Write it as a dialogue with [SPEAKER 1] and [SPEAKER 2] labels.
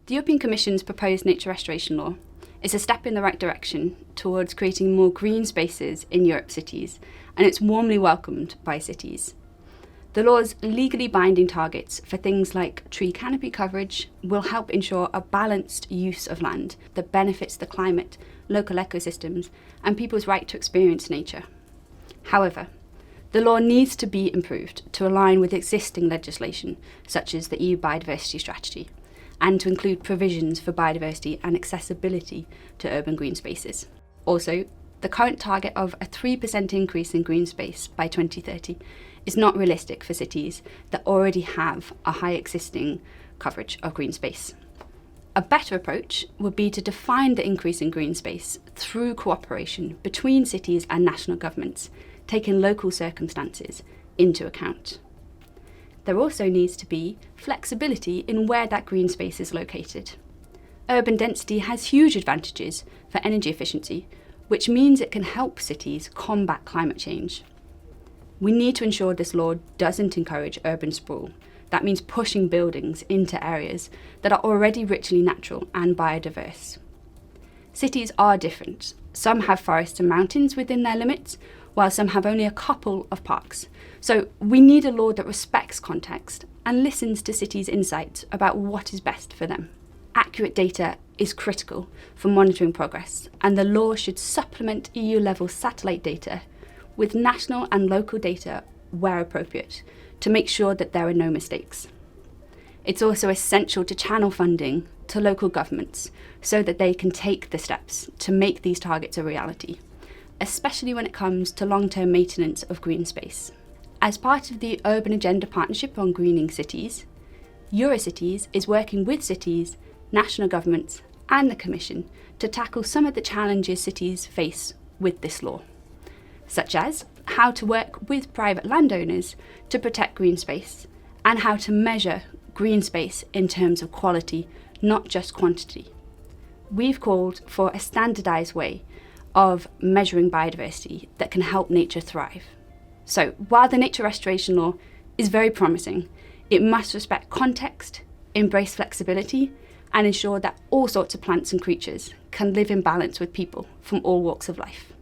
[SPEAKER 1] The European Commission's proposed nature restoration law is a step in the right direction towards creating more green spaces in Europe's cities, and it's warmly welcomed by cities. The law's legally binding targets for things like tree canopy coverage will help ensure a balanced use of land that benefits the climate, local ecosystems, and people's right to experience nature. However, the law needs to be improved to align with existing legislation, such as the EU Biodiversity Strategy, and to include provisions for biodiversity and accessibility to urban green spaces. Also, the current target of a 3% increase in green space by 2030 is not realistic for cities that already have a high existing coverage of green space. A better approach would be to define the increase in green space through cooperation between cities and national governments, taking local circumstances into account. There also needs to be flexibility in where that green space is located. Urban density has huge advantages for energy efficiency, which means it can help cities combat climate change. We need to ensure this law doesn't encourage urban sprawl. That means pushing buildings into areas that are already richly natural and biodiverse. Cities are different. Some have forests and mountains within their limits, while some have only a couple of parks. So we need a law that respects context and listens to cities' insights about what is best for them. Accurate data is critical for monitoring progress, and the law should supplement EU-level satellite data with national and local data where appropriate to make sure that there are no mistakes. It's also essential to channel funding to local governments so that they can take the steps to make these targets a reality, especially when it comes to long-term maintenance of green space. As part of the Urban Agenda Partnership on Greening Cities, Eurocities is working with cities, national governments and the Commission to tackle some of the challenges cities face with this law, such as how to work with private landowners to protect green space and how to measure green space in terms of quality, not just quantity. We've called for a standardised way of measuring biodiversity that can help nature thrive. So while the nature restoration law is very promising, it must respect context, embrace flexibility, and ensure that all sorts of plants and creatures can live in balance with people from all walks of life.